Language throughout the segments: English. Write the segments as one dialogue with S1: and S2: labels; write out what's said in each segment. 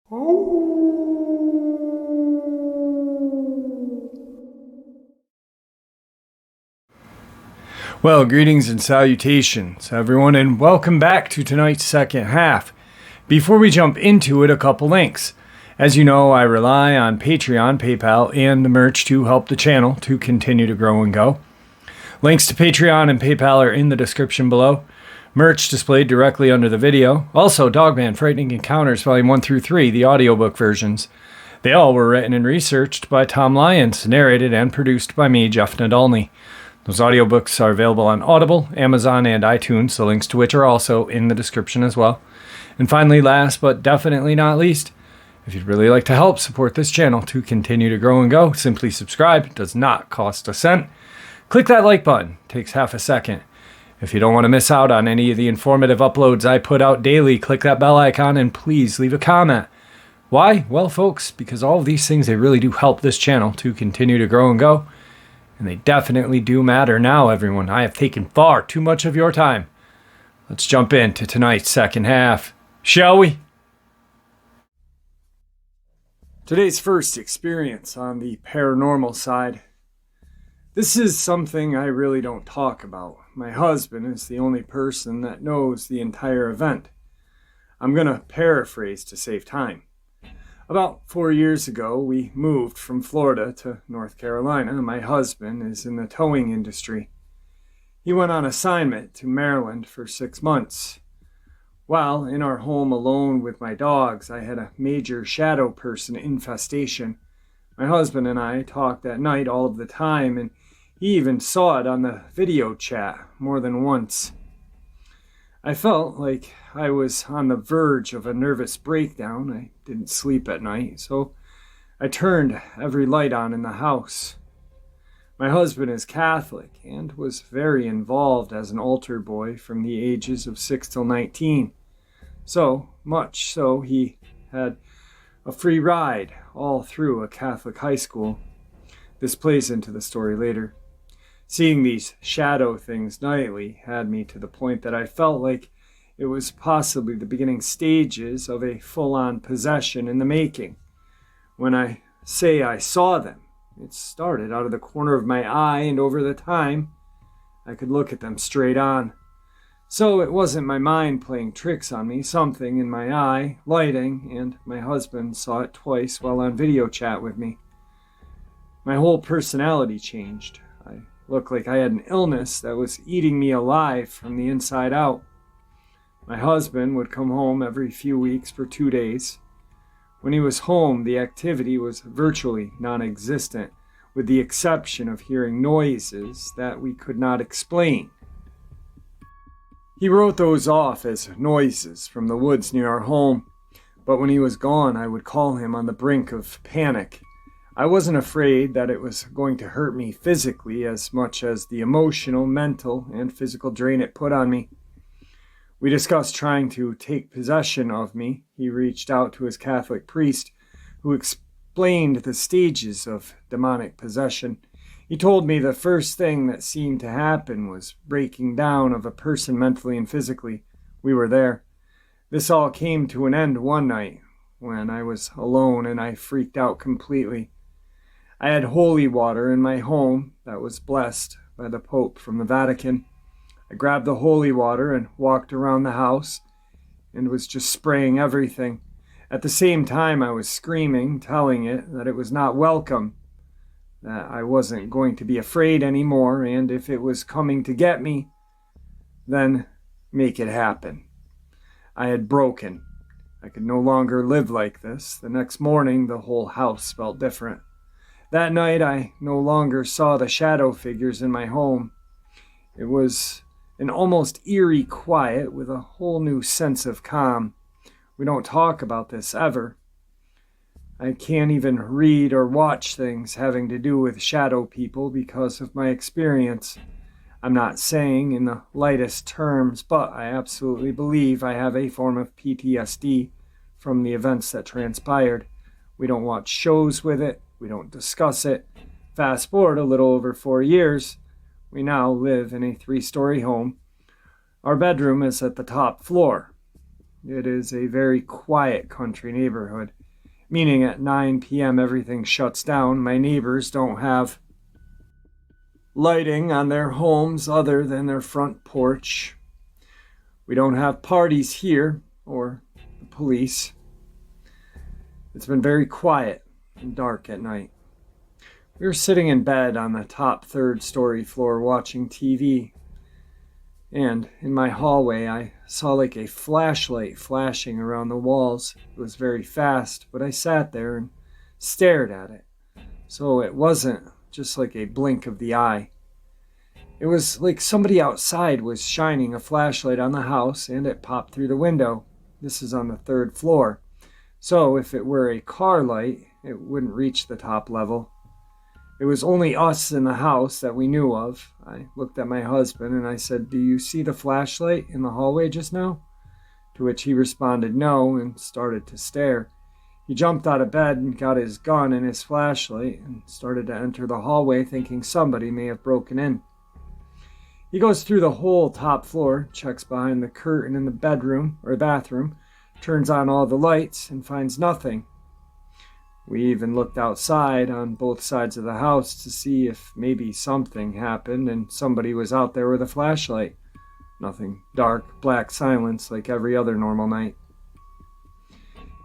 S1: Well, greetings and salutations, everyone, and welcome back to tonight's second half. Before we jump into it, a couple links. As you know, I rely on Patreon, PayPal, and the merch to help the channel to continue to grow and go. Links to Patreon and PayPal are in the description below. Merch displayed directly under the video. Also, Dogman, Frightening Encounters, Volume 1 through 3, the audiobook versions. They all were written and researched by Tom Lyons, narrated and produced by me, Jeff Nadolny. Those audiobooks are available on Audible, Amazon, and iTunes, the links to which are also in the description as well. And finally, last but definitely not least, if you'd really like to help support this channel to continue to grow and go, simply subscribe. It does not cost a cent. Click that like button. It takes half a second. If you don't want to miss out on any of the informative uploads I put out daily, click that bell icon and please leave a comment. Why? Well, folks, because all of these things, they really do help this channel to continue to grow and go. And they definitely do matter now, everyone. I have taken far too much of your time. Let's jump into tonight's second half, shall we? Today's first experience on the paranormal side. This is something I really don't talk about. My husband is the only person that knows the entire event. I'm going to paraphrase to save time. About 4 years ago, we moved from Florida to North Carolina. My husband is in the towing industry. He went on assignment to Maryland for 6 months. While in our home alone with my dogs, I had a major shadow person infestation. My husband and I talked at night all of the time, and he even saw it on the video chat more than once. I felt like I was on the verge of a nervous breakdown. I didn't sleep at night, so I turned every light on in the house. My husband is Catholic and was very involved as an altar boy from the ages of 6 till 19. So much so he had a free ride all through a Catholic high school. This plays into the story later. Seeing these shadow things nightly had me to the point that I felt like it was possibly the beginning stages of a full-on possession in the making. When I say I saw them, it started out of the corner of my eye, and over the time, I could look at them straight on. So it wasn't my mind playing tricks on me, something in my eye, lighting, and my husband saw it twice while on video chat with me. My whole personality changed. I looked like I had an illness that was eating me alive from the inside out. My husband would come home every few weeks for 2 days. When he was home, the activity was virtually non-existent, with the exception of hearing noises that we could not explain. He wrote those off as noises from the woods near our home, but when he was gone, I would call him on the brink of panic. I wasn't afraid that it was going to hurt me physically as much as the emotional, mental, and physical drain it put on me. We discussed trying to take possession of me. He reached out to his Catholic priest, who explained the stages of demonic possession. He told me the first thing that seemed to happen was breaking down of a person mentally and physically. We were there. This all came to an end one night when I was alone and I freaked out completely. I had holy water in my home that was blessed by the Pope from the Vatican. I grabbed the holy water and walked around the house and was just spraying everything. At the same time, I was screaming, telling it that it was not welcome, that I wasn't going to be afraid anymore, and if it was coming to get me, then make it happen. I had broken. I could no longer live like this. The next morning, the whole house felt different. That night, I no longer saw the shadow figures in my home. It was an almost eerie quiet with a whole new sense of calm. We don't talk about this ever. I can't even read or watch things having to do with shadow people because of my experience. I'm not saying in the lightest terms, but I absolutely believe I have a form of PTSD from the events that transpired. We don't watch shows with it. We don't discuss it. Fast forward a little over 4 years. We now live in a 3-story home. Our bedroom is at the top floor. It is a very quiet country neighborhood, meaning at 9 p.m. everything shuts down. My neighbors don't have lighting on their homes other than their front porch. We don't have parties here or the police. It's been very quiet and dark at night. We were sitting in bed on the top third-story floor watching TV, and in my hallway I saw like a flashlight flashing around the walls. It was very fast, but I sat there and stared at it. So it wasn't just like a blink of the eye. It was like somebody outside was shining a flashlight on the house, and it popped through the window. This is on the third floor. So if it were a car light, it wouldn't reach the top level. It was only us in the house that we knew of. I looked at my husband and I said, "Do you see the flashlight in the hallway just now?" To which he responded no and started to stare. He jumped out of bed and got his gun and his flashlight and started to enter the hallway, thinking somebody may have broken in. He goes through the whole top floor, checks behind the curtain in the bedroom or bathroom, turns on all the lights, and finds nothing. We even looked outside on both sides of the house to see if maybe something happened and somebody was out there with a flashlight. Nothing. Dark, black silence like every other normal night.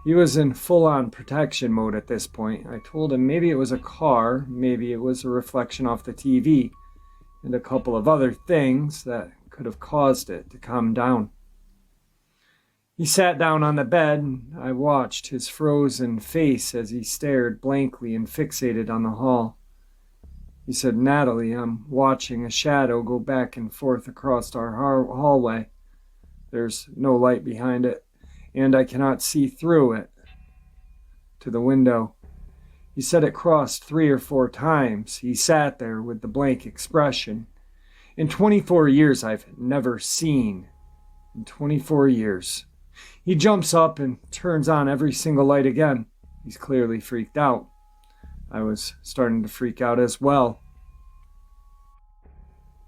S1: He was in full-on protection mode at this point. I told him maybe it was a car, maybe it was a reflection off the TV, and a couple of other things that could have caused it to calm down. He sat down on the bed, and I watched his frozen face as he stared blankly and fixated on the hall. He said, "Natalie, I'm watching a shadow go back and forth across our hallway. There's no light behind it, and I cannot see through it to the window." He said it crossed 3 or 4 times. He sat there with the blank expression. In 24 years, I've never seen. In 24 years. He jumps up and turns on every single light again. He's clearly freaked out. I was starting to freak out as well.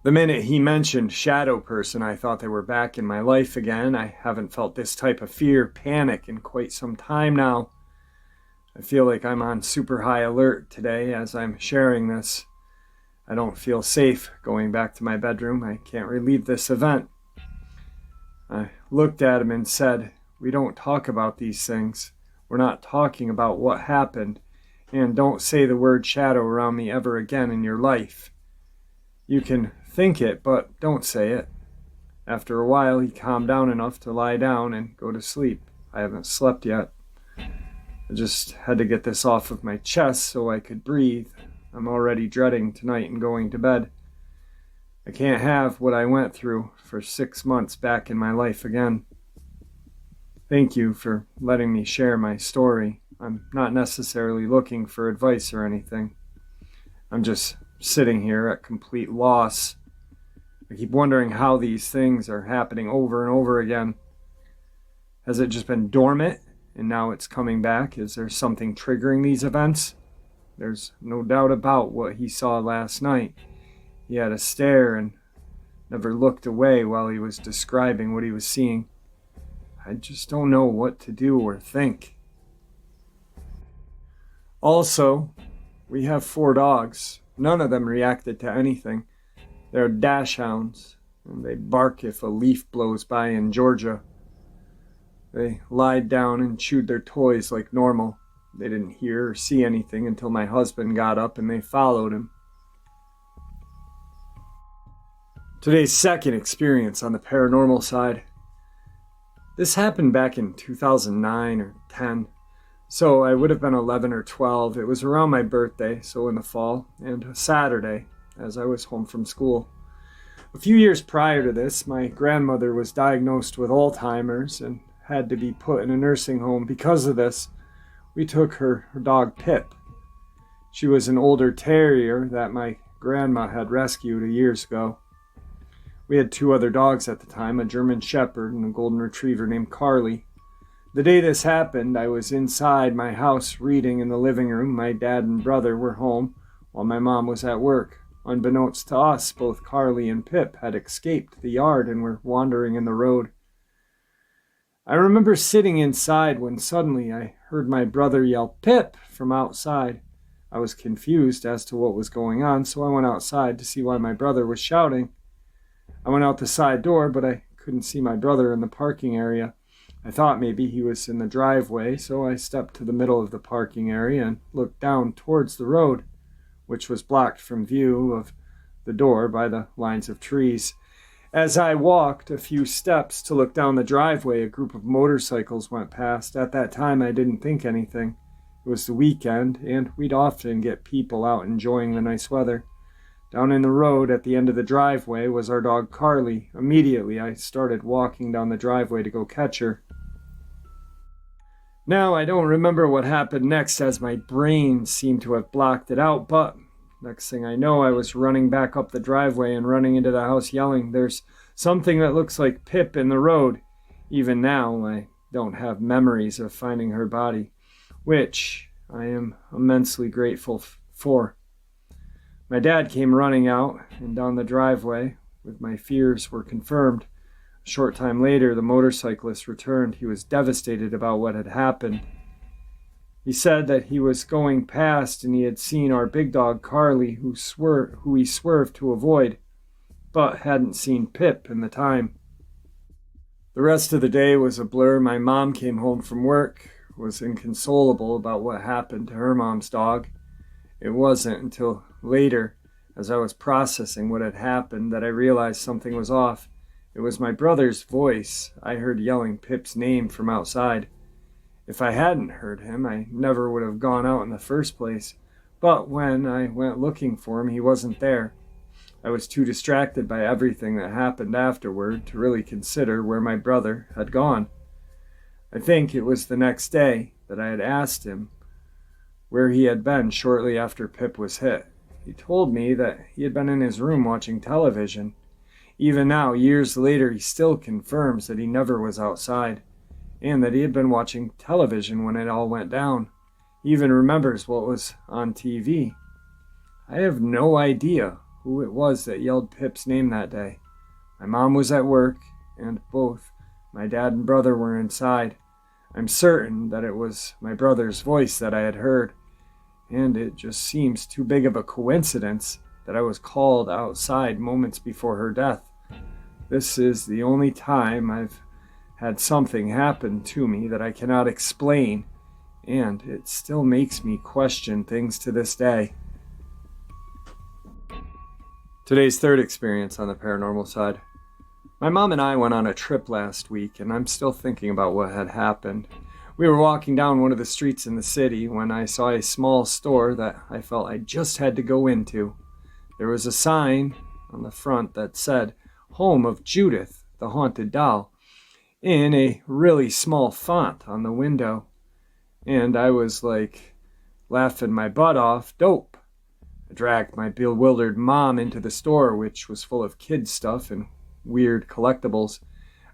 S1: The minute he mentioned shadow person, I thought they were back in my life again. I haven't felt this type of fear, panic in quite some time now. I feel like I'm on super high alert today as I'm sharing this. I don't feel safe going back to my bedroom. I can't relive this event. I looked at him and said, "We don't talk about these things. We're not talking about what happened. And don't say the word shadow around me ever again in your life. You can think it, but don't say it." After a while, he calmed down enough to lie down and go to sleep. I haven't slept yet. I just had to get this off of my chest so I could breathe. I'm already dreading tonight and going to bed. I can't have what I went through for 6 months back in my life again. Thank you for letting me share my story. I'm not necessarily looking for advice or anything. I'm just sitting here at complete loss. I keep wondering how these things are happening over and over again. Has it just been dormant and now it's coming back? Is there something triggering these events? There's no doubt about what he saw last night. He had a stare and never looked away while he was describing what he was seeing. I just don't know what to do or think. Also, we have 4 dogs. None of them reacted to anything. They're dachshunds, and they bark if a leaf blows by in Georgia. They lied down and chewed their toys like normal. They didn't hear or see anything until my husband got up and they followed him. Today's second experience on the paranormal side. This happened back in 2009 or 10. So I would have been 11 or 12. It was around my birthday, so in the fall, and a Saturday, as I was home from school. A few years prior to this, my grandmother was diagnosed with Alzheimer's and had to be put in a nursing home. Because of this, we took her dog Pip. She was an older terrier that my grandma had rescued years ago. We had 2 other dogs at the time, a German Shepherd and a Golden Retriever named Carly. The day this happened, I was inside my house reading in the living room. My dad and brother were home while my mom was at work. Unbeknownst to us, both Carly and Pip had escaped the yard and were wandering in the road. I remember sitting inside when suddenly I heard my brother yell, "Pip!" from outside. I was confused as to what was going on, so I went outside to see why my brother was shouting. I went out the side door, but I couldn't see my brother in the parking area. I thought maybe he was in the driveway, so I stepped to the middle of the parking area and looked down towards the road, which was blocked from view of the door by the lines of trees. As I walked a few steps to look down the driveway, a group of motorcycles went past. At that time, I didn't think anything. It was the weekend, and we'd often get people out enjoying the nice weather. Down in the road at the end of the driveway was our dog Carly. Immediately, I started walking down the driveway to go catch her. Now, I don't remember what happened next as my brain seemed to have blocked it out, but next thing I know, I was running back up the driveway and running into the house yelling, "There's something that looks like Pip in the road." Even now, I don't have memories of finding her body, which I am immensely grateful for. My dad came running out and down the driveway, with my fears were confirmed. A short time later, the motorcyclist returned. He was devastated about what had happened. He said that he was going past and he had seen our big dog Carly, who he swerved to avoid, but hadn't seen Pip in the time. The rest of the day was a blur. My mom came home from work, was inconsolable about what happened to her mom's dog. It wasn't until later, as I was processing what had happened, that I realized something was off. It was my brother's voice I heard yelling Pip's name from outside. If I hadn't heard him, I never would have gone out in the first place. But when I went looking for him, he wasn't there. I was too distracted by everything that happened afterward to really consider where my brother had gone. I think it was the next day that I had asked him where he had been shortly after Pip was hit. He told me that he had been in his room watching television. Even now, years later, he still confirms that he never was outside, and that he had been watching television when it all went down. He even remembers what was on TV. I have no idea who it was that yelled Pip's name that day. My mom was at work, and both my dad and brother were inside. I'm certain that it was my brother's voice that I had heard, and it just seems too big of a coincidence that I was called outside moments before her death. This is the only time I've had something happen to me that I cannot explain, and it still makes me question things to this day. Today's third experience on the paranormal side. My mom and I went on a trip last week, and I'm still thinking about what had happened. We were walking down one of the streets in the city when I saw a small store that I felt I just had to go into. There was a sign on the front that said, "Home of Judith, the Haunted Doll," in a really small font on the window. And I was like, laughing my butt off, dope. I dragged my bewildered mom into the store, which was full of kids' stuff and weird collectibles.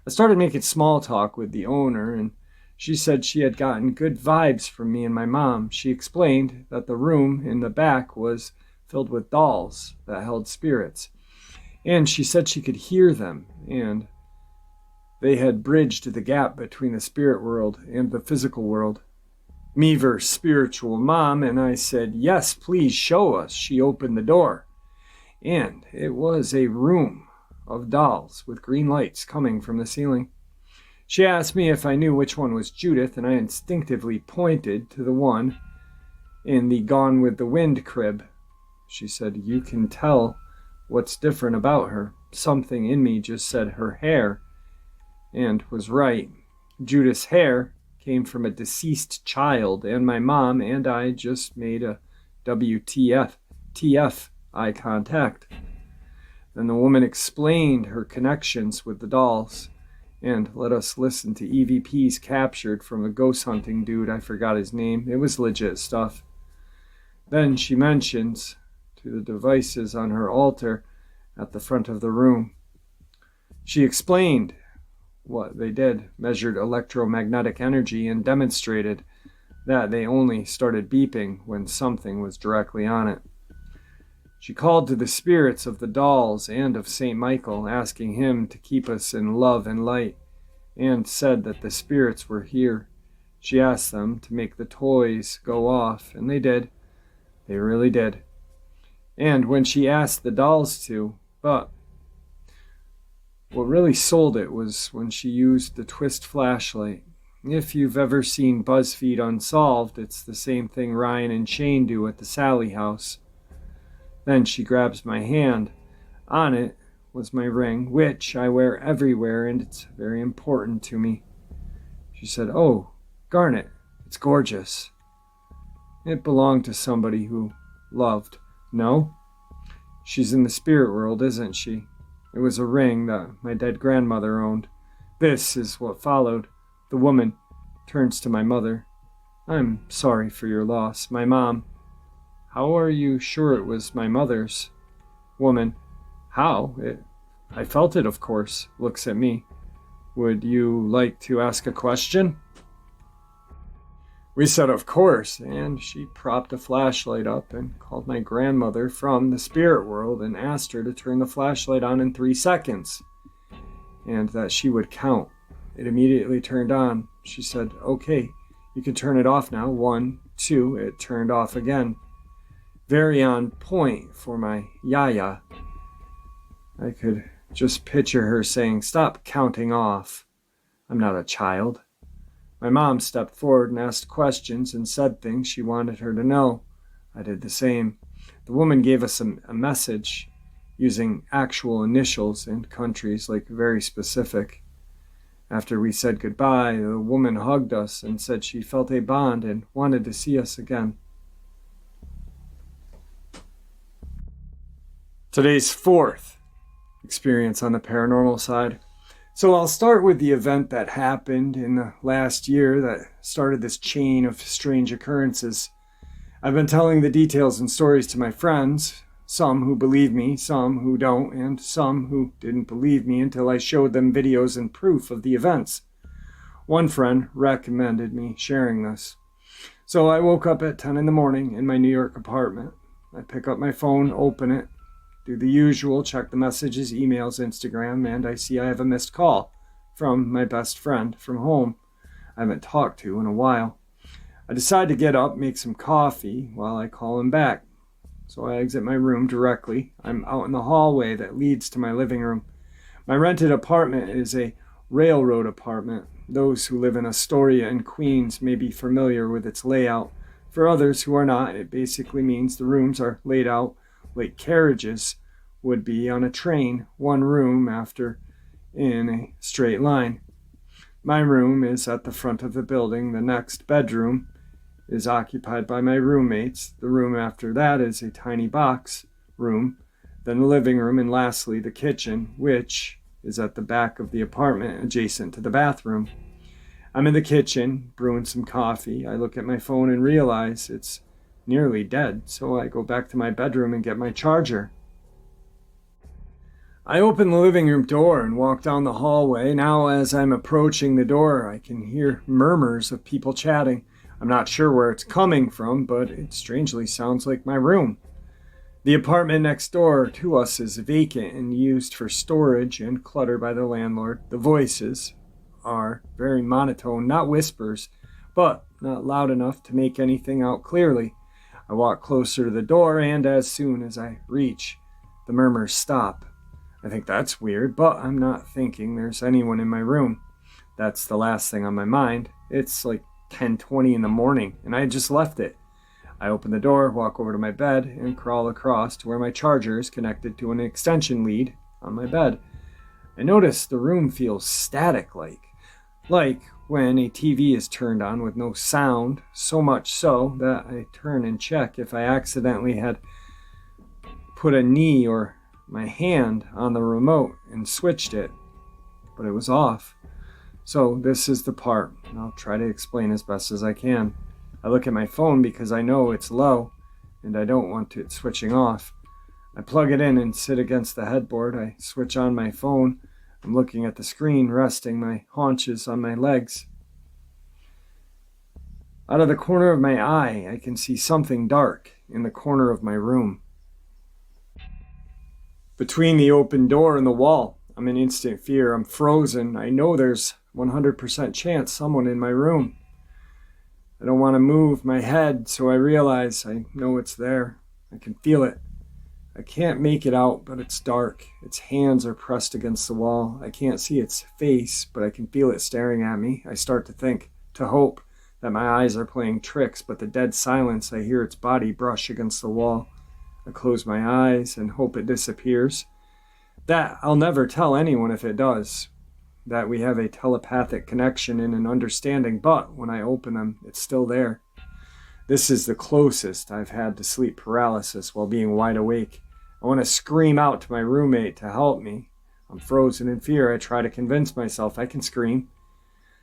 S1: I started making small talk with the owner, and she said she had gotten good vibes from me and my mom. She explained that the room in the back was filled with dolls that held spirits. And she said she could hear them, and they had bridged the gap between the spirit world and the physical world. Me versus spiritual mom, and I said, "Yes, please show us." She opened the door, and it was a room of dolls with green lights coming from the ceiling. She asked me if I knew which one was Judith, and I instinctively pointed to the one in the Gone with the Wind crib. She said, "You can tell what's different about her." Something in me just said her hair, and was right. Judith's hair came from a deceased child, and my mom and I just made a WTF eye contact. Then the woman explained her connections with the dolls and let us listen to EVPs captured from a ghost hunting dude. I forgot his name. It was legit stuff. Then she mentions to the devices on her altar at the front of the room. She explained what they did, measured electromagnetic energy, and demonstrated that they only started beeping when something was directly on it. She called to the spirits of the dolls and of St. Michael, asking him to keep us in love and light, and said that the spirits were here. She asked them to make the toys go off, and they did. They really did. And when she asked the dolls to, but what really sold it was when she used the twist flashlight. If you've ever seen BuzzFeed Unsolved, it's the same thing Ryan and Shane do at the Sally house. Then she grabs my hand. On it was my ring, which I wear everywhere, and it's very important to me. She said, "Oh, Garnet, it's gorgeous." It belonged to somebody who loved. No? She's in the spirit world, isn't she? It was a ring that my dead grandmother owned. This is what followed. The woman turns to my mother. "I'm sorry for your loss. My mom." "How are you sure it was my mother's?" Woman. "How? I felt it, of course." Looks at me. "Would you like to ask a question?" We said, "Of course," and she propped a flashlight up and called my grandmother from the spirit world and asked her to turn the flashlight on in 3 seconds, and that she would count. It immediately turned on. She said, "Okay, you can turn it off now. 1, 2, it turned off again. Very on point for my yaya. I could just picture her saying, "Stop counting off. I'm not a child." My mom stepped forward and asked questions and said things she wanted her to know. I did the same. The woman gave us a message using actual initials and countries, like very specific. After we said goodbye, the woman hugged us and said she felt a bond and wanted to see us again. Today's fourth experience on the paranormal side. So I'll start with the event that happened in the last year that started this chain of strange occurrences. I've been telling the details and stories to my friends, some who believe me, some who don't, and some who didn't believe me until I showed them videos and proof of the events. One friend recommended me sharing this. So I woke up at 10 in the morning in my New York apartment. I pick up my phone, open it, do the usual, check the messages, emails, Instagram, and I see I have a missed call from my best friend from home I haven't talked to in a while. I decide to get up, make some coffee while I call him back. So I exit my room directly. I'm out in the hallway that leads to my living room. My rented apartment is a railroad apartment. Those who live in Astoria and Queens may be familiar with its layout. For others who are not, it basically means the rooms are laid out like carriages would be on a train, one room after in a straight line. My room is at the front of the building. The next bedroom is occupied by my roommates. The room after that is a tiny box room, then the living room, and lastly the kitchen, which is at the back of the apartment adjacent to the bathroom. I'm in the kitchen brewing some coffee. I look at my phone and realize it's nearly dead, so I go back to my bedroom and get my charger. I open the living room door and walk down the hallway. Now as I'm approaching the door, I can hear murmurs of people chatting. I'm not sure where it's coming from, but it strangely sounds like my room. The apartment next door to us is vacant and used for storage and clutter by the landlord. The voices are very monotone, not whispers, but not loud enough to make anything out clearly. I walk closer to the door, and as soon as I reach, the murmurs stop. I think that's weird, but I'm not thinking there's anyone in my room. That's the last thing on my mind. It's like 10:20 in the morning, and I had just left it. I open the door, walk over to my bed, and crawl across to where my charger is connected to an extension lead on my bed. I notice the room feels static-like when a TV is turned on with no sound, so much so that I turn and check if I accidentally had put a knee or my hand on the remote and switched it, but it was off. So this is the part, and I'll try to explain as best as I can. I look at my phone because I know it's low, and I don't want it switching off. I plug it in and sit against the headboard. I switch on my phone. I'm looking at the screen, resting my haunches on my legs. Out of the corner of my eye, I can see something dark in the corner of my room. Between the open door and the wall, I'm in instant fear. I'm frozen. I know there's 100% chance someone in my room. I don't want to move my head, so I realize I know it's there. I can feel it. I can't make it out, but it's dark. Its hands are pressed against the wall. I can't see its face, but I can feel it staring at me. I start to think, to hope, that my eyes are playing tricks, but the dead silence, I hear its body brush against the wall. I close my eyes and hope it disappears. That I'll never tell anyone if it does. That we have a telepathic connection and an understanding, but when I open them, it's still there. This is the closest I've had to sleep paralysis while being wide awake. I want to scream out to my roommate to help me. I'm frozen in fear. I try to convince myself I can scream.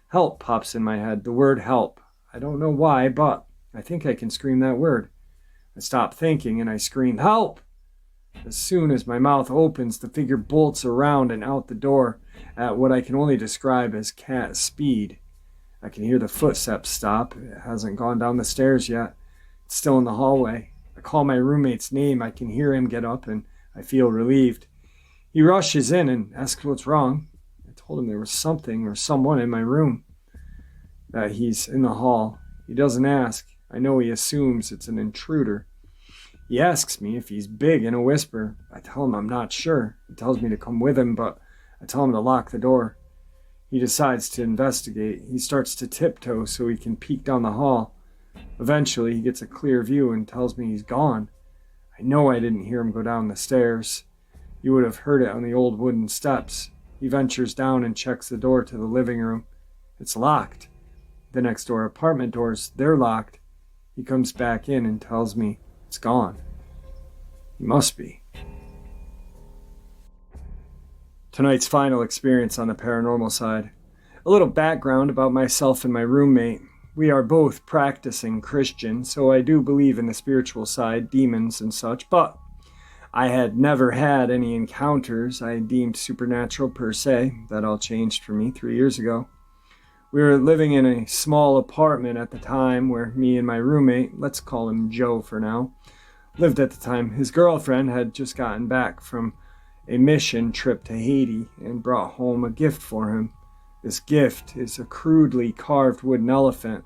S1: Help pops in my head, the word help. I don't know why, but I think I can scream that word. I stop thinking and I scream, help! As soon as my mouth opens, the figure bolts around and out the door at what I can only describe as cat speed. I can hear the footsteps stop. It hasn't gone down the stairs yet. It's still in the hallway. I call my roommate's name. I can hear him get up and I feel relieved. He rushes in and asks what's wrong. I told him there was something or someone in my room, that he's in the hall. He doesn't ask. I know he assumes it's an intruder. He asks me if he's big in a whisper. I tell him I'm not sure. He tells me to come with him, but I tell him to lock the door. He decides to investigate. He starts to tiptoe so he can peek down the hall. Eventually, he gets a clear view and tells me he's gone. I know I didn't hear him go down the stairs. You would have heard it on the old wooden steps. He ventures down and checks the door to the living room. It's locked. The next door apartment doors, they're locked. He comes back in and tells me it's gone. He must be. Tonight's final experience on the paranormal side. A little background about myself and my roommate. We are both practicing Christians, so I do believe in the spiritual side, demons and such, but I had never had any encounters I deemed supernatural per se. That all changed for me 3 years ago. We were living in a small apartment at the time where me and my roommate, let's call him Joe for now, lived at the time. His girlfriend had just gotten back from a mission trip to Haiti and brought home a gift for him. This gift is a crudely carved wooden elephant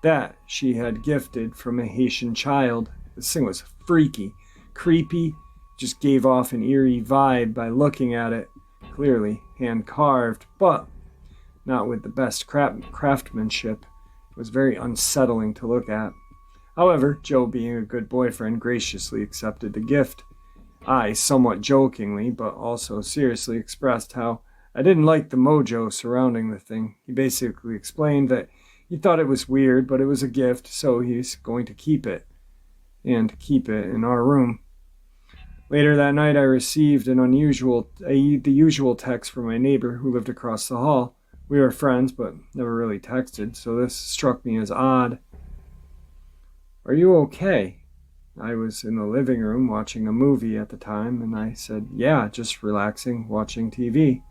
S1: that she had gifted from a Haitian child. This thing was freaky, creepy, just gave off an eerie vibe by looking at it. Clearly hand carved, but not with the best craftsmanship. It was very unsettling to look at. However, Joe, being a good boyfriend, graciously accepted the gift. I, somewhat jokingly, but also seriously, expressed how I didn't like the mojo surrounding the thing. He basically explained that he thought it was weird, but it was a gift, so he's going to keep it, and keep it in our room. Later that night, I received the usual text from my neighbor who lived across the hall. We were friends, but never really texted, so this struck me as odd. Are you okay? I was in the living room watching a movie at the time, and I said, yeah, just relaxing, watching TV.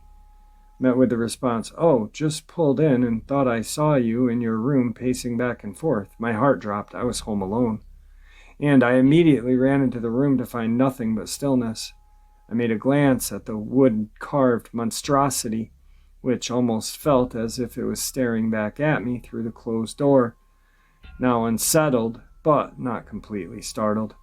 S1: Met with the response, oh, just pulled in and thought I saw you in your room pacing back and forth. My heart dropped. I was home alone. And I immediately ran into the room to find nothing but stillness. I made a glance at the wood-carved monstrosity, which almost felt as if it was staring back at me through the closed door. Now unsettled, but not completely startled.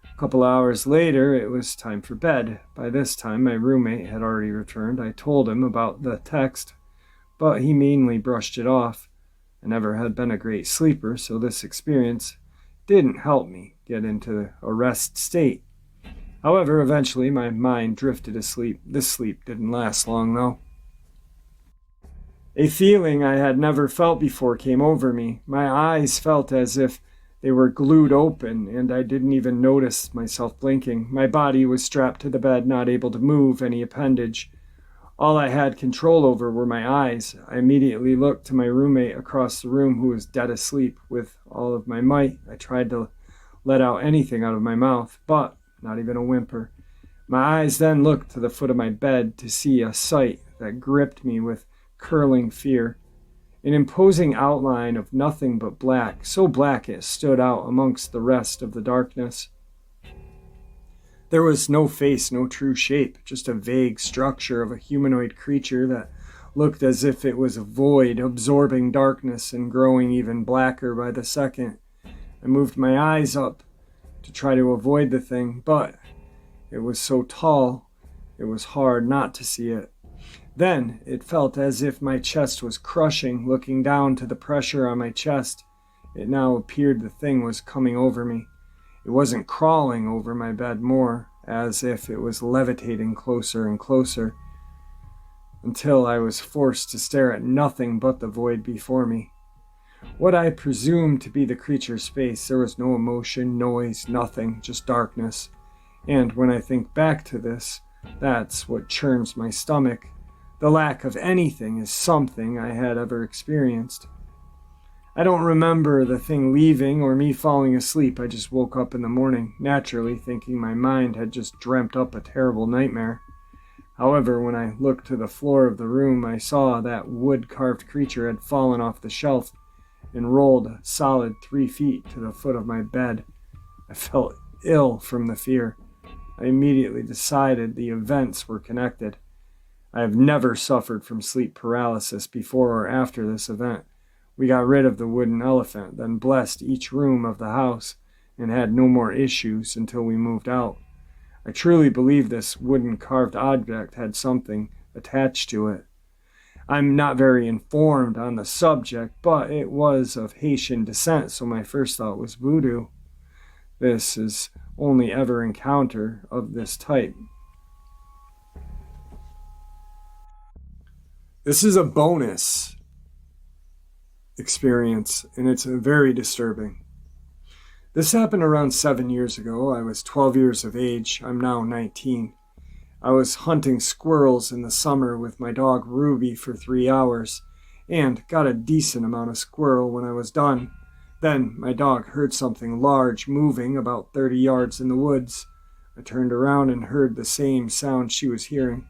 S1: A couple hours later, it was time for bed. By this time, my roommate had already returned. I told him about the text, but he mainly brushed it off. I never had been a great sleeper, so this experience didn't help me get into a rest state. However, eventually my mind drifted asleep. This sleep didn't last long, though. A feeling I had never felt before came over me. My eyes felt as if they were glued open, and I didn't even notice myself blinking. My body was strapped to the bed, not able to move any appendage. All I had control over were my eyes. I immediately looked to my roommate across the room, who was dead asleep. With all of my might, I tried to let out anything out of my mouth, but not even a whimper. My eyes then looked to the foot of my bed to see a sight that gripped me with curling fear. An imposing outline of nothing but black, so black it stood out amongst the rest of the darkness. There was no face, no true shape, just a vague structure of a humanoid creature that looked as if it was a void, absorbing darkness and growing even blacker by the second. I moved my eyes up to try to avoid the thing, but it was so tall, it was hard not to see it. Then it felt as if my chest was crushing. Looking down to the pressure on my chest, it now appeared the thing was coming over me. It wasn't crawling over my bed, more as if it was levitating closer and closer, until I was forced to stare at nothing but the void before me. What I presumed to be the creature's face, there was no emotion, noise, nothing, just darkness. And when I think back to this, that's what churns my stomach. The lack of anything is something I had ever experienced. I don't remember the thing leaving or me falling asleep. I just woke up in the morning, naturally thinking my mind had just dreamt up a terrible nightmare. However, when I looked to the floor of the room, I saw that wood-carved creature had fallen off the shelf and rolled a solid 3 feet to the foot of my bed. I felt ill from the fear. I immediately decided the events were connected. I have never suffered from sleep paralysis before or after this event. We got rid of the wooden elephant, then blessed each room of the house, and had no more issues until we moved out. I truly believe this wooden carved object had something attached to it. I'm not very informed on the subject, but it was of Haitian descent, so my first thought was voodoo. This is only ever encounter of this type. This is a bonus experience, and it's very disturbing. This happened around 7 years ago. I was 12 years of age. I'm now 19. I was hunting squirrels in the summer with my dog Ruby for 3 hours, and got a decent amount of squirrel when I was done. Then my dog heard something large moving about 30 yards in the woods. I turned around and heard the same sound she was hearing.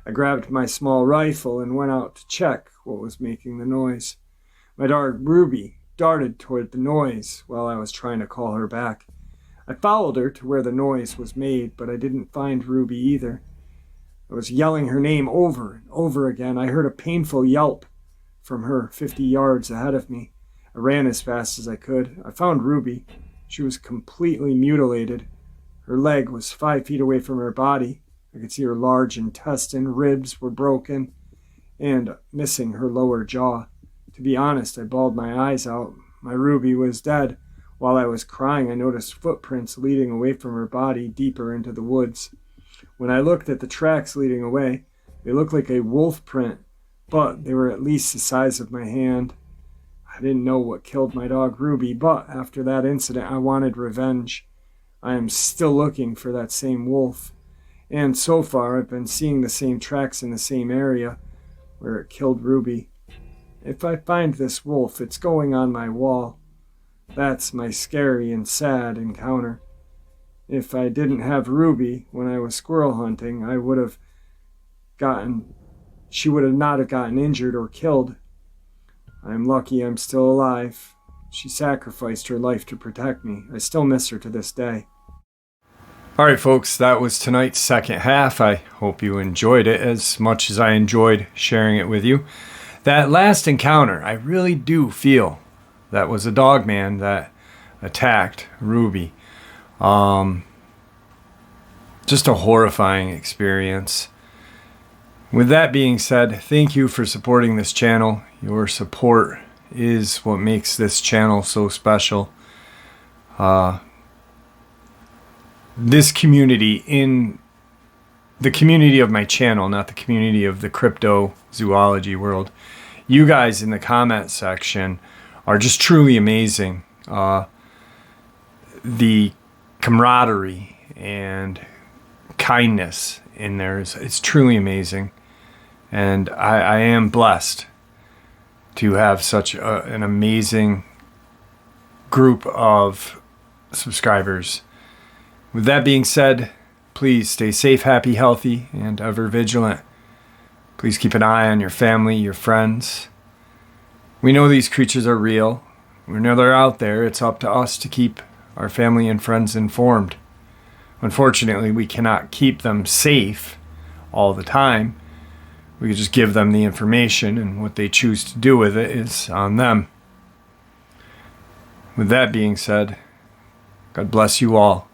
S1: I grabbed my small rifle and went out to check what was making the noise. My dog Ruby darted toward the noise while I was trying to call her back. I followed her to where the noise was made, but I didn't find Ruby either. I was yelling her name over and over again. I heard a painful yelp from her 50 yards ahead of me. I ran as fast as I could. I found Ruby. She was completely mutilated. Her leg was 5 feet away from her body. I could see her large intestine, ribs were broken, and missing her lower jaw. To be honest, I bawled my eyes out. My Ruby was dead. While I was crying, I noticed footprints leading away from her body deeper into the woods. When I looked at the tracks leading away, they looked like a wolf print, but they were at least the size of my hand. I didn't know what killed my dog Ruby, but after that incident, I wanted revenge. I am still looking for that same wolf. And so far, I've been seeing the same tracks in the same area where it killed Ruby. If I find this wolf, it's going on my wall. That's my scary and sad encounter. If I didn't have Ruby when I was squirrel hunting, she would not have gotten injured or killed. I'm lucky I'm still alive. She sacrificed her life to protect me. I still miss her to this day. All right, folks, that was tonight's second half. I hope you enjoyed it as much as I enjoyed sharing it with you. That last encounter, I really do feel that was a Dogman that attacked Ruby. Just a horrifying experience. With that being said, thank you for supporting this channel. Your support is what makes this channel so special. This community, in the community of my channel, not the community of the cryptozoology world, you guys in the comment section are just truly amazing. The camaraderie and kindness in there is truly amazing. And I am blessed to have such an amazing group of subscribers. With that being said, please stay safe, happy, healthy, and ever vigilant. Please keep an eye on your family, your friends. We know these creatures are real. We know they're out there. It's up to us to keep our family and friends informed. Unfortunately, we cannot keep them safe all the time. We could just give them the information, and what they choose to do with it is on them. With that being said, God bless you all.